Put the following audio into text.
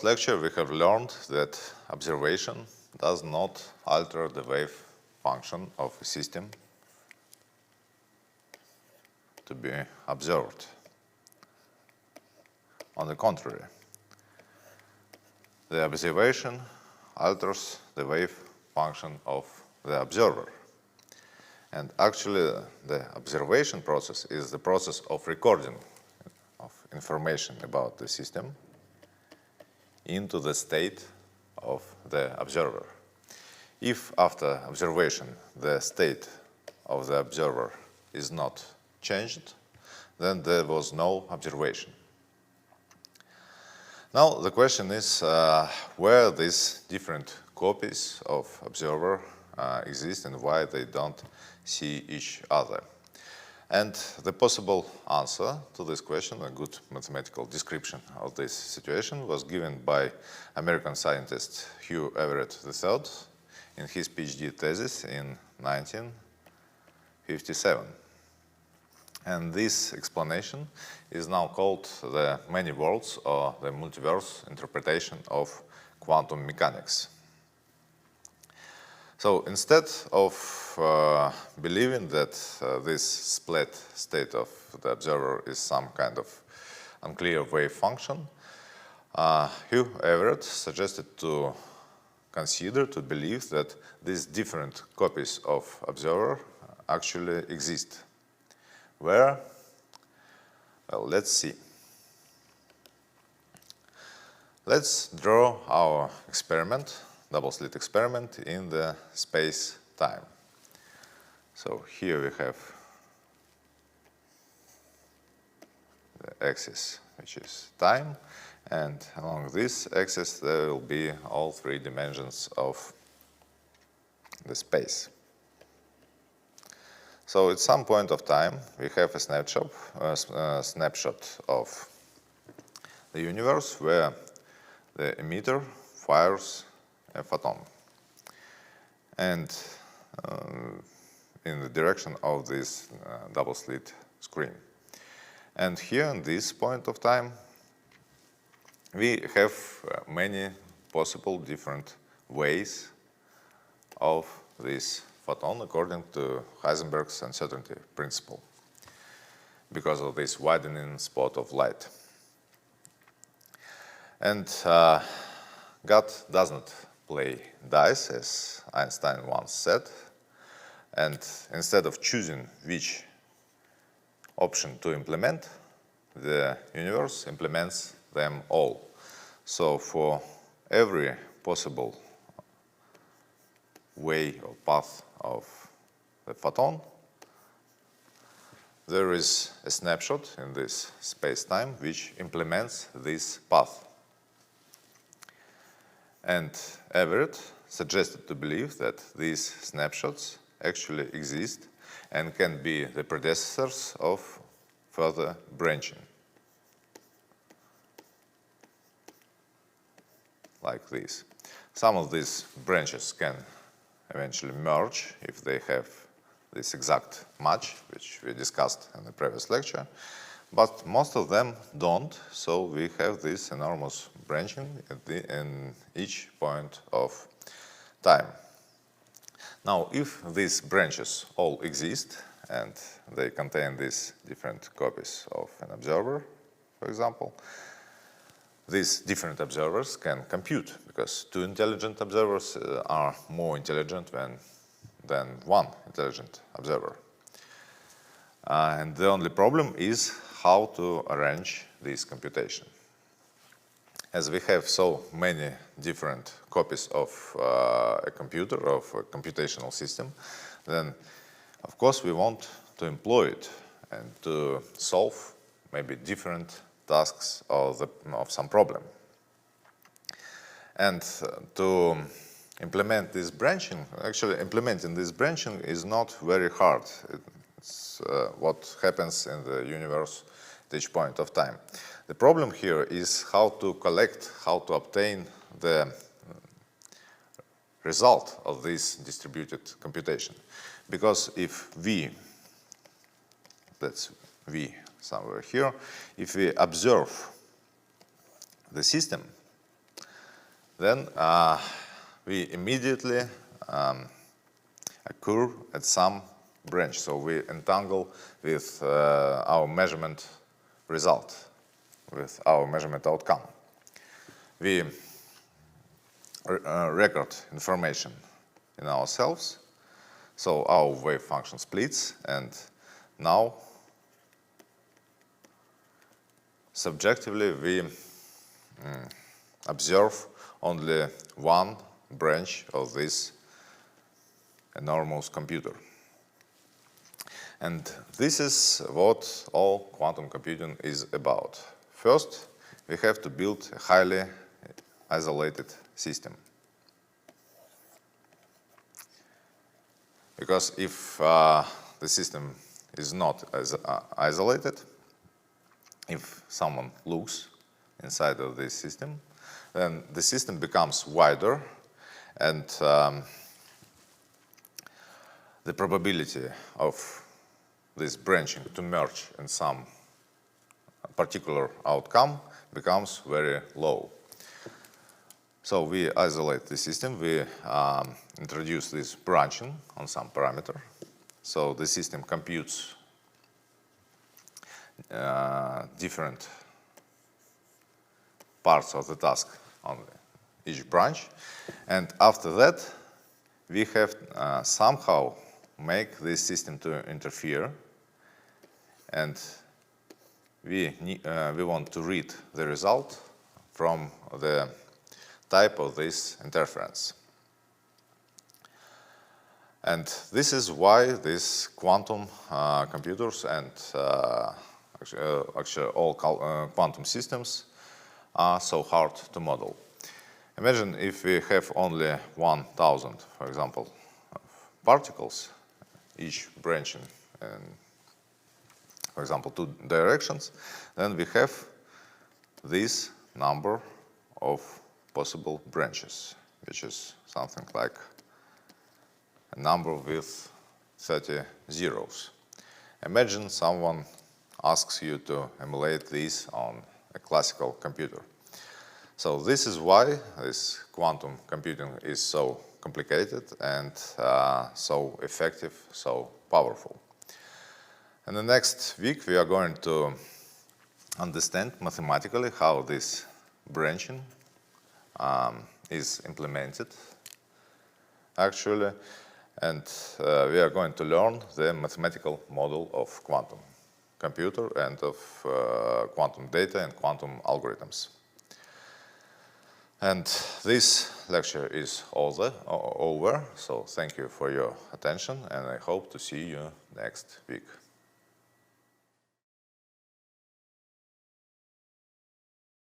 lecture, we have learned that observation does not alter the wave function of a system to be observed. On the contrary, the observation alters the wave function of the observer. And actually, the observation process is the process of recording of information about the system into the state of the observer. If after observation the state of the observer is not changed, then there was no observation. Now the question is where these different copies of observer exist and why they don't see each other. And the possible answer to this question, a good mathematical description of this situation, was given by American scientist Hugh Everett III in his PhD thesis in 1957. And this explanation is now called the many worlds or the multiverse interpretation of quantum mechanics. So instead of believing that this split state of the observer is some kind of unclear wave function, Hugh Everett suggested to consider, to believe that these different copies of observer actually exist. Where? Well, let's see. Let's draw our experiment, double-slit experiment, in the space-time. So here we have the axis, which is time, and along this axis there will be all three dimensions of the space. So at some point of time we have a snapshot of the universe where the emitter fires a photon, and in the direction of this double-slit screen. And here in this point of time we have many possible different ways of this photon according to Heisenberg's uncertainty principle because of this widening spot of light. And God doesn't play dice, as Einstein once said, and instead of choosing which option to implement, the universe implements them all. So for every possible way or path of the photon, there is a snapshot in this space-time which implements this path. And Everett suggested to believe that these snapshots actually exist and can be the predecessors of further branching, like this. Some of these branches can eventually merge if they have this exact match, which we discussed in the previous lecture, but most of them don't, so we have this enormous branching in each point of time. Now, if these branches all exist and they contain these different copies of an observer, for example, these different observers can compute, because two intelligent observers are more intelligent than one intelligent observer. And the only problem is how to arrange this computation. As we have so many different copies of a computer, of a computational system, then of course we want to employ it and to solve maybe different tasks of some problem. And to implement this branching, actually implementing this branching is not very hard. It's what happens in the universe at each point of time. The problem here is how to collect, how to obtain the result of this distributed computation. Because if V, that's V somewhere here, if we observe the system, then we immediately occur at some branch. So we entangle with our measurement result, with our measurement outcome. We record information in ourselves, so our wave function splits, and now subjectively we observe only one branch of this enormous computer. And this is what all quantum computing is about. First, we have to build a highly isolated system. Because if the system is not as isolated, if someone looks inside of this system, then the system becomes wider, and the probability of this branching to merge in some particular outcome becomes very low. So we isolate the system, we introduce this branching on some parameter. So the system computes different parts of the task on each branch. And after that, we have somehow make this system to interfere, and we want to read the result from the type of this interference. And this is why these quantum computers and actually all quantum systems are so hard to model. Imagine if we have only 1,000, for example, of particles, each branching in, for example, 2 directions, then we have this number of possible branches, which is something like a number with 30 zeros. Imagine someone asks you to emulate this on a classical computer. So this is why this quantum computing is so complicated and so effective, so powerful. In the next week, we are going to understand mathematically how this branching is implemented, actually, and we are going to learn the mathematical model of quantum computer and of quantum data and quantum algorithms. And this lecture is over, so thank you for your attention, and I hope to see you next week.